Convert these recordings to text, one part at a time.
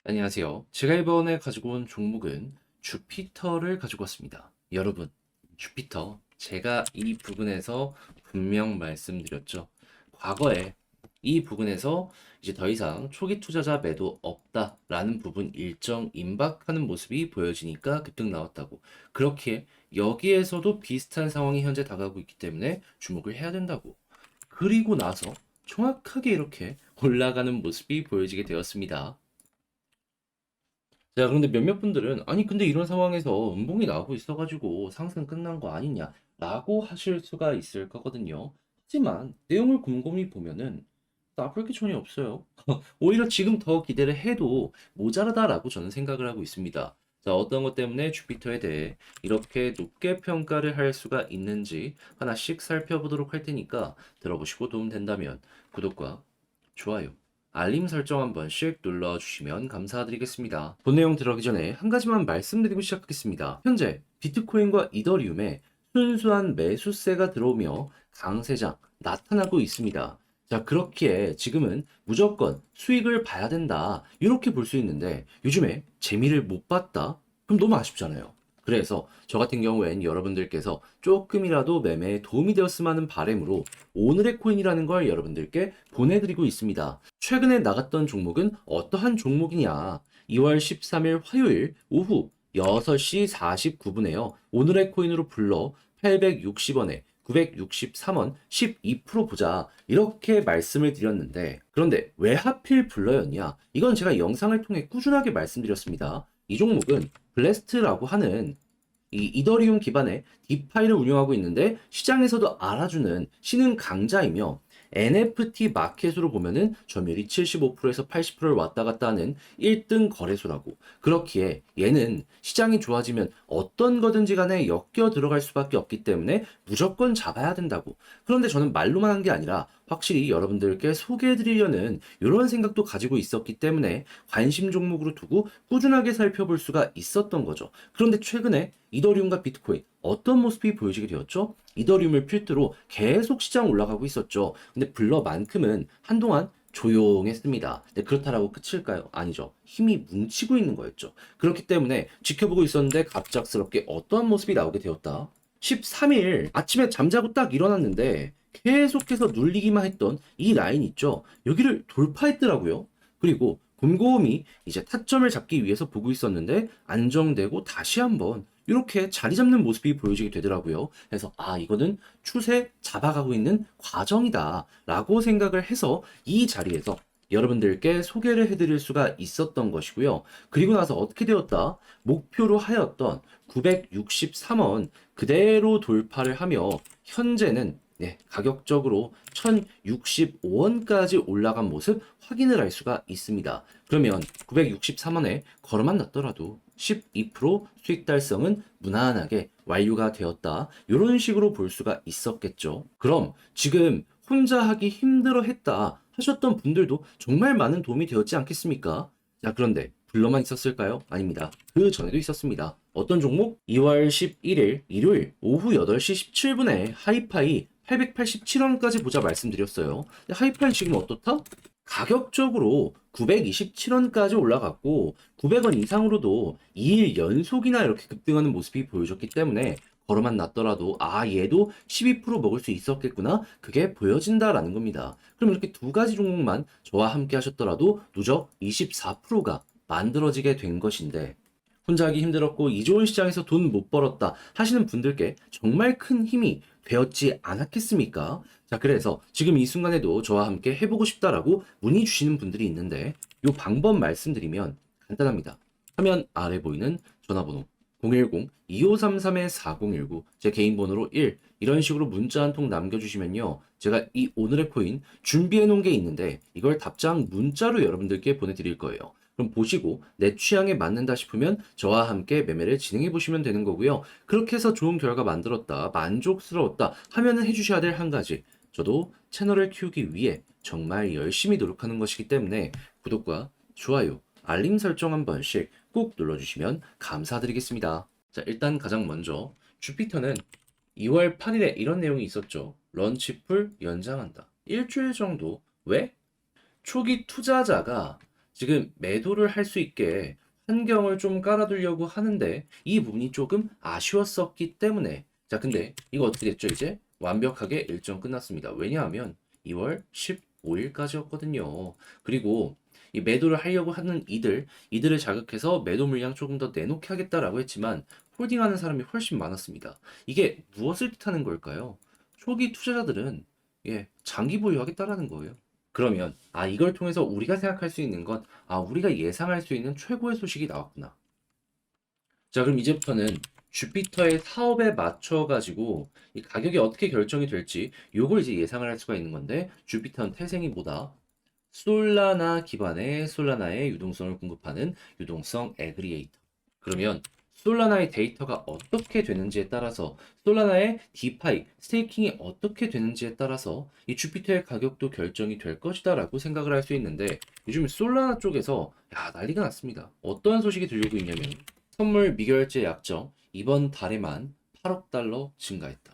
안녕하세요. 제가 이번에 가지고 온 종목은 주피터를 가지고 왔습니다. 여러분, 주피터, 제가 이 부분에서 분명 말씀드렸죠. 과거에 이 부분에서 이제 더 이상 초기 투자자 매도 없다라는 부분 일정 임박하는 모습이 보여지니까 급등 나왔다고. 그렇게 여기에서도 비슷한 상황이 현재 다가오고 있기 때문에 주목을 해야 된다고. 그리고 나서 정확하게 이렇게 올라가는 모습이 보여지게 되었습니다. 자, 그런데 몇몇 분들은, 아니, 근데 이런 상황에서 음봉이 나오고 있어가지고 상승 끝난 거 아니냐, 라고 하실 수가 있을 거거든요. 하지만, 내용을 곰곰이 보면은, 나쁠 게 전혀 없어요. 오히려 지금 더 기대를 해도 모자라다라고 저는 생각을 하고 있습니다. 자, 어떤 것 때문에 주피터에 대해 이렇게 높게 평가를 할 수가 있는지 하나씩 살펴보도록 할 테니까 들어보시고 도움된다면 구독과 좋아요, 알림 설정 한 번씩 눌러주시면 감사드리겠습니다. 본 내용 들어가기 전에 한 가지만 말씀드리고 시작하겠습니다. 현재 비트코인과 이더리움에 순수한 매수세가 들어오며 강세장 나타나고 있습니다. 자, 그렇기에 지금은 무조건 수익을 봐야 된다, 이렇게 볼 수 있는데 요즘에 재미를 못 봤다? 그럼 너무 아쉽잖아요. 그래서 저 같은 경우엔 여러분들께서 조금이라도 매매에 도움이 되었으면 하는 바람으로 오늘의 코인이라는 걸 여러분들께 보내드리고 있습니다. 최근에 나갔던 종목은 어떠한 종목이냐? 2월 13일 화요일 오후 6시 49분에요. 오늘의 코인으로 불러 860원에 963원 12% 보자, 이렇게 말씀을 드렸는데, 그런데 왜 하필 불러였냐? 이건 제가 영상을 통해 꾸준하게 말씀드렸습니다. 이 종목은 블래스트라고 하는 이 이더리움 기반의 디파이를 운영하고 있는데 시장에서도 알아주는 신흥 강자이며, NFT 마켓으로 보면은 점유율이 75%에서 80%를 왔다 갔다 하는 1등 거래소라고. 그렇기에 얘는 시장이 좋아지면 어떤 거든지 간에 엮여 들어갈 수밖에 없기 때문에 무조건 잡아야 된다고. 그런데 저는 말로만 한 게 아니라 확실히 여러분들께 소개해 드리려는 이런 생각도 가지고 있었기 때문에 관심 종목으로 두고 꾸준하게 살펴볼 수가 있었던 거죠. 그런데 최근에 이더리움과 비트코인 어떤 모습이 보여지게 되었죠? 이더리움을 필두로 계속 시장 올라가고 있었죠. 근데 블러만큼은 한동안 조용했습니다. 근데 그렇다라고 끝일까요? 아니죠. 힘이 뭉치고 있는 거였죠. 그렇기 때문에 지켜보고 있었는데 갑작스럽게 어떠한 모습이 나오게 되었다. 13일 아침에 잠자고 딱 일어났는데 계속해서 눌리기만 했던 이 라인 있죠. 여기를 돌파했더라고요. 그리고 곰곰이 이제 타점을 잡기 위해서 보고 있었는데 안정되고 다시 한번 이렇게 자리 잡는 모습이 보여지게 되더라고요. 그래서 이거는 추세 잡아가고 있는 과정이다 라고 생각을 해서 이 자리에서 여러분들께 소개를 해드릴 수가 있었던 것이고요. 그리고 나서 어떻게 되었다? 목표로 하였던 963원 그대로 돌파를 하며 현재는 가격적으로 1065원까지 올라간 모습 확인을 할 수가 있습니다. 그러면 963원에 걸어만 놨더라도 12% 수익 달성은 무난하게 완료가 되었다, 이런 식으로 볼 수가 있었겠죠. 그럼 지금 혼자 하기 힘들어 했다 하셨던 분들도 정말 많은 도움이 되었지 않겠습니까? 자, 그런데 불러만 있었을까요? 아닙니다. 그 전에도 있었습니다. 어떤 종목? 2월 11일 일요일 오후 8시 17분에 하이파이 887원까지 보자 말씀드렸어요. 근데 하이파이 지금 어떻다? 가격적으로 927원까지 올라갔고 900원 이상으로도 2일 연속이나 이렇게 급등하는 모습이 보여졌기 때문에 걸어만 놨더라도 얘도 12% 먹을 수 있었겠구나, 그게 보여진다라는 겁니다. 그럼 이렇게 두 가지 종목만 저와 함께 하셨더라도 누적 24%가 만들어지게 된 것인데, 혼자 하기 힘들었고 이 좋은 시장에서 돈 못 벌었다 하시는 분들께 정말 큰 힘이 되었지 않았겠습니까? 자, 그래서 지금 이 순간에도 저와 함께 해보고 싶다라고 문의 주시는 분들이 있는데, 이 방법 말씀드리면 간단합니다. 화면 아래 보이는 전화번호 010-2533-4019, 제 개인 번호로 1, 이런 식으로 문자 한 통 남겨주시면요, 제가 이 오늘의 코인 준비해 놓은 게 있는데 이걸 답장 문자로 여러분들께 보내드릴 거예요. 그럼 보시고 내 취향에 맞는다 싶으면 저와 함께 매매를 진행해 보시면 되는 거고요. 그렇게 해서 좋은 결과 만들었다, 만족스러웠다 하면은 해주셔야 될 한 가지. 저도 채널을 키우기 위해 정말 열심히 노력하는 것이기 때문에 구독과 좋아요, 알림 설정 한 번씩 꼭 눌러주시면 감사드리겠습니다. 자, 일단 가장 먼저 주피터는 2월 8일에 이런 내용이 있었죠. 런치풀 연장한다. 일주일 정도. 왜? 초기 투자자가 지금 매도를 할 수 있게 환경을 좀 깔아두려고 하는데 이 부분이 조금 아쉬웠었기 때문에 자 근데 이거 어떻게 됐죠 이제? 완벽하게 일정 끝났습니다. 왜냐하면 2월 15일까지였거든요. 그리고 이 매도를 하려고 하는 이들을 자극해서 매도 물량 조금 더 내놓게 하겠다라고 했지만 홀딩하는 사람이 훨씬 많았습니다. 이게 무엇을 뜻하는 걸까요? 초기 투자자들은 장기 보유하겠다라는 거예요. 그러면 이걸 통해서 우리가 생각할 수 있는 건 우리가 예상할 수 있는 최고의 소식이 나왔구나. 자, 그럼 이제부터는 주피터의 사업에 맞춰 가지고 이 가격이 어떻게 결정이 될지 요걸 이제 예상을 할 수가 있는 건데 주피터는 태생이 뭐다? 솔라나 기반의 솔라나의 유동성을 공급하는 유동성 애그리게이터. 그러면 솔라나의 데이터가 어떻게 되는지에 따라서 솔라나의 디파이, 스테이킹이 어떻게 되는지에 따라서 이 주피터의 가격도 결정이 될 것이다라고 생각을 할 수 있는데 요즘 솔라나 쪽에서 난리가 났습니다. 어떠한 소식이 들리고 있냐면 선물 미결제 약정 이번 달에만 8억 달러 증가했다.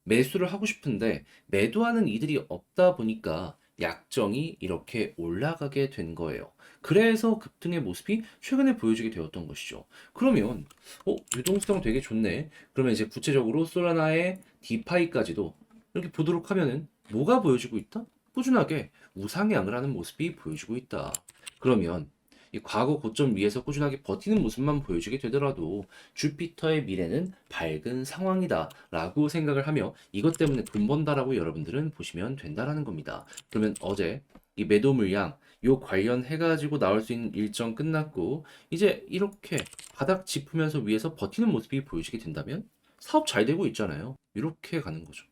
매수를 하고 싶은데 매도하는 이들이 없다 보니까 약정이 이렇게 올라가게 된 거예요. 그래서 급등의 모습이 최근에 보여지게 되었던 것이죠. 그러면 유동성 되게 좋네. 그러면 이제 구체적으로 솔라나의 디파이까지도 이렇게 보도록 하면은 뭐가 보여지고 있다? 꾸준하게 우상향을 하는 모습이 보여지고 있다. 그러면 이 과거 고점 위에서 꾸준하게 버티는 모습만 보여주게 되더라도 주피터의 미래는 밝은 상황이다 라고 생각을 하며 이것 때문에 돈 번다라고 여러분들은 보시면 된다라는 겁니다. 그러면 어제 이 매도 물량 요 관련해 가지고 나올 수 있는 일정 끝났고 이제 이렇게 바닥 짚으면서 위에서 버티는 모습이 보여지게 된다면 사업 잘 되고 있잖아요. 이렇게 가는 거죠.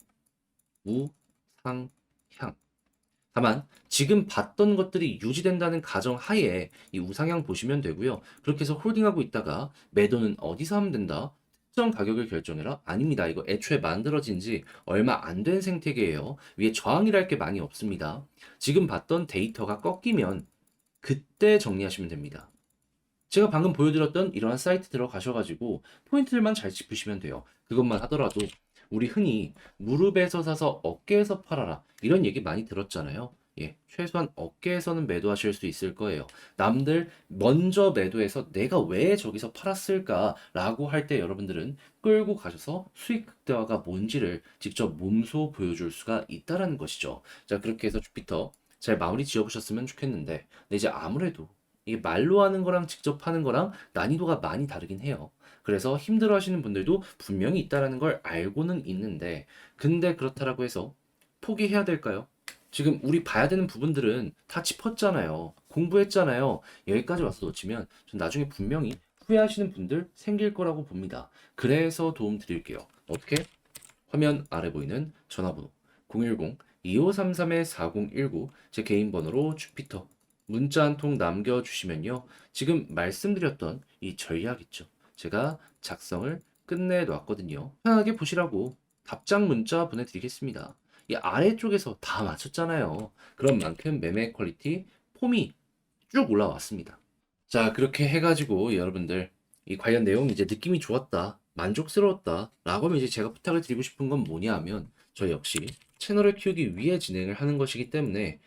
우상향. 다만 지금 봤던 것들이 유지된다는 가정 하에 이 우상향 보시면 되고요. 그렇게 해서 홀딩하고 있다가 매도는 어디서 하면 된다? 특정 가격을 결정해라? 아닙니다. 이거 애초에 만들어진 지 얼마 안 된 생태계예요. 위에 저항이랄 게 많이 없습니다. 지금 봤던 데이터가 꺾이면 그때 정리하시면 됩니다. 제가 방금 보여드렸던 이러한 사이트 들어가셔가지고 포인트들만 잘 짚으시면 돼요. 그것만 하더라도 우리 흔히 무릎에서 사서 어깨에서 팔아라 이런 얘기 많이 들었잖아요. 최소한 어깨에서는 매도하실 수 있을 거예요. 남들 먼저 매도해서 내가 왜 저기서 팔았을까라고 할 때 여러분들은 끌고 가셔서 수익 극대화가 뭔지를 직접 몸소 보여줄 수가 있다라는 것이죠. 자, 그렇게 해서 주피터 잘 마무리 지어보셨으면 좋겠는데, 근데 이제 아무래도 이게 말로 하는 거랑 직접 하는 거랑 난이도가 많이 다르긴 해요. 그래서 힘들어 하시는 분들도 분명히 있다라는 걸 알고는 있는데, 근데 그렇다라고 해서 포기해야 될까요? 지금 우리 봐야 되는 부분들은 다 짚었잖아요. 공부했잖아요. 여기까지 와서 놓치면 전 나중에 분명히 후회하시는 분들 생길 거라고 봅니다. 그래서 도움 드릴게요. 어떻게? 화면 아래 보이는 전화번호 010-2533-4019 제 개인 번호로 주피터 문자 한 통 남겨주시면요. 지금 말씀드렸던 이 전략 있죠. 제가 작성을 끝내 놨거든요. 편하게 보시라고 답장 문자 보내드리겠습니다. 이 아래쪽에서 다 맞췄잖아요. 그런 만큼 매매 퀄리티, 폼이 쭉 올라왔습니다. 자, 그렇게 해가지고 여러분들 이 관련 내용 이제 느낌이 좋았다, 만족스러웠다 라고 하면 이제 제가 부탁을 드리고 싶은 건 뭐냐 하면 저 역시 채널을 키우기 위해 진행을 하는 것이기 때문에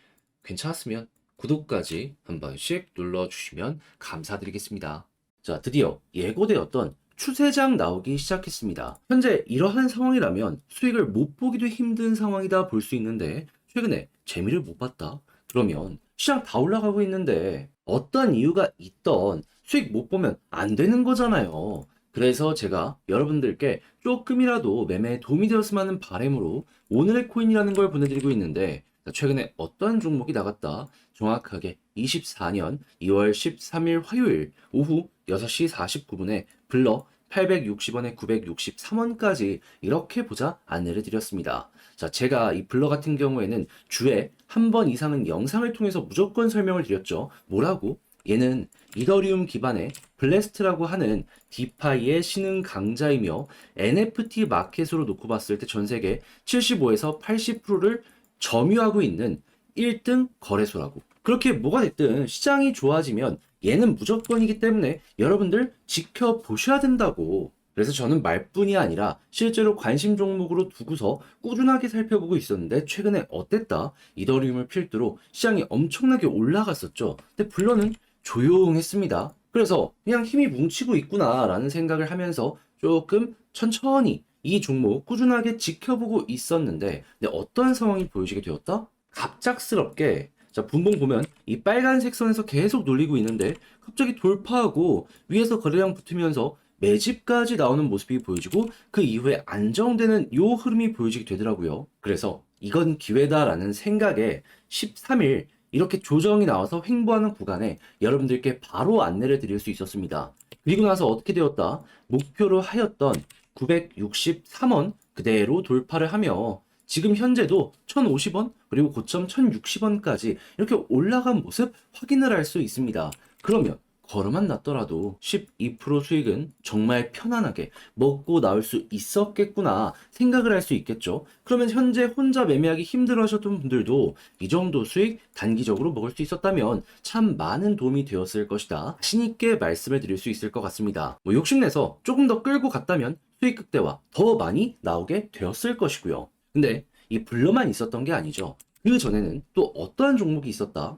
괜찮았으면 구독까지 한 번씩 눌러주시면 감사드리겠습니다. 자, 드디어 예고되었던 추세장 나오기 시작했습니다. 현재 이러한 상황이라면 수익을 못 보기도 힘든 상황이다 볼 수 있는데 최근에 재미를 못 봤다? 그러면 시장 다 올라가고 있는데 어떤 이유가 있던 수익 못 보면 안 되는 거잖아요. 그래서 제가 여러분들께 조금이라도 매매에 도움이 되었으면 하는 바람으로 오늘의 코인이라는 걸 보내드리고 있는데 최근에 어떤 종목이 나갔다? 정확하게 24년 2월 13일 화요일 오후 6시 49분에 블러 860원에 963원까지 이렇게 보자 안내를 드렸습니다. 자, 제가 이 블러 같은 경우에는 주에 한 번 이상은 영상을 통해서 무조건 설명을 드렸죠. 뭐라고? 얘는 이더리움 기반의 블래스트라고 하는 디파이의 신흥 강자이며 NFT 마켓으로 놓고 봤을 때 전 세계 75에서 80%를 점유하고 있는 1등 거래소라고. 그렇게 뭐가 됐든 시장이 좋아지면 얘는 무조건이기 때문에 여러분들 지켜보셔야 된다고. 그래서 저는 말뿐이 아니라 실제로 관심 종목으로 두고서 꾸준하게 살펴보고 있었는데 최근에 어땠다? 이더리움을 필두로 시장이 엄청나게 올라갔었죠. 근데 블러는 조용했습니다. 그래서 그냥 힘이 뭉치고 있구나라는 생각을 하면서 조금 천천히 이 종목 꾸준하게 지켜보고 있었는데 근데 어떤 상황이 보여지게 되었다? 갑작스럽게 자, 분봉 보면 이 빨간색 선에서 계속 놀리고 있는데 갑자기 돌파하고 위에서 거래량 붙으면서 매집까지 나오는 모습이 보여지고 그 이후에 안정되는 요 흐름이 보여지게 되더라고요. 그래서 이건 기회다라는 생각에 13일 이렇게 조정이 나와서 횡보하는 구간에 여러분들께 바로 안내를 드릴 수 있었습니다. 그리고 나서 어떻게 되었다? 목표로 하였던 963원 그대로 돌파를 하며 지금 현재도 1050원 그리고 고점 1060원까지 이렇게 올라간 모습 확인을 할 수 있습니다. 그러면 걸어만 놨더라도 12% 수익은 정말 편안하게 먹고 나올 수 있었겠구나 생각을 할 수 있겠죠. 그러면 현재 혼자 매매하기 힘들어 하셨던 분들도 이 정도 수익 단기적으로 먹을 수 있었다면 참 많은 도움이 되었을 것이다. 자신 있게 말씀을 드릴 수 있을 것 같습니다. 욕심내서 조금 더 끌고 갔다면 수익 극대화 더 많이 나오게 되었을 것이고요. 근데 이 블러만 있었던 게 아니죠. 그 전에는 또 어떠한 종목이 있었다?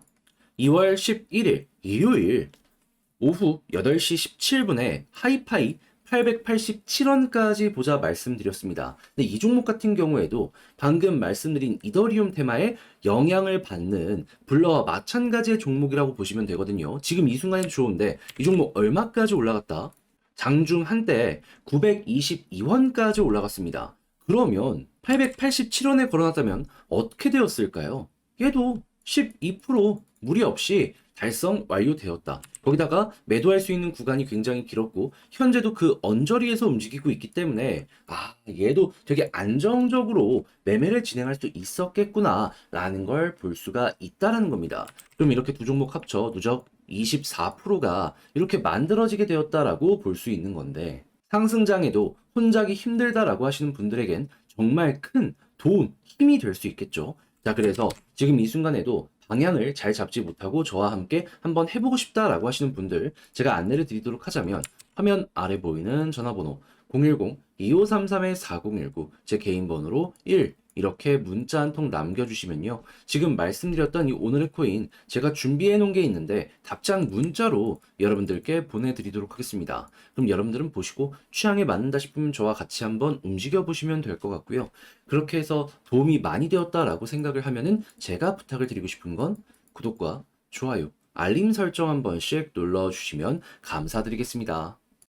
2월 11일 일요일 오후 8시 17분에 하이파이 887원까지 보자 말씀드렸습니다. 근데 이 종목 같은 경우에도 방금 말씀드린 이더리움 테마에 영향을 받는 블러와 마찬가지의 종목이라고 보시면 되거든요. 지금 이 순간에도 좋은데 이 종목 얼마까지 올라갔다? 장중 한때 922원까지 올라갔습니다. 그러면 887원에 걸어놨다면 어떻게 되었을까요? 얘도 12% 무리 없이 달성 완료되었다. 거기다가 매도할 수 있는 구간이 굉장히 길었고 현재도 그 언저리에서 움직이고 있기 때문에 얘도 되게 안정적으로 매매를 진행할 수 있었겠구나 라는 걸 볼 수가 있다라는 겁니다. 그럼 이렇게 두 종목 합쳐 누적 24%가 이렇게 만들어지게 되었다라고 볼 수 있는 건데 상승장에도 혼자기 힘들다라고 하시는 분들에겐 정말 큰 도움, 힘이 될 수 있겠죠. 자, 그래서 지금 이 순간에도 방향을 잘 잡지 못하고 저와 함께 한번 해보고 싶다라고 하시는 분들 제가 안내를 드리도록 하자면 화면 아래 보이는 전화번호 010-2533-4019 제 개인 번호로 1 이렇게 문자 한 통 남겨주시면요. 지금 말씀드렸던 이 오늘의 코인 제가 준비해 놓은 게 있는데 답장 문자로 여러분들께 보내드리도록 하겠습니다. 그럼 여러분들은 보시고 취향에 맞는다 싶으면 저와 같이 한번 움직여 보시면 될 것 같고요. 그렇게 해서 도움이 많이 되었다라고 생각을 하면은 제가 부탁을 드리고 싶은 건 구독과 좋아요, 알림 설정 한 번씩 눌러주시면 감사드리겠습니다.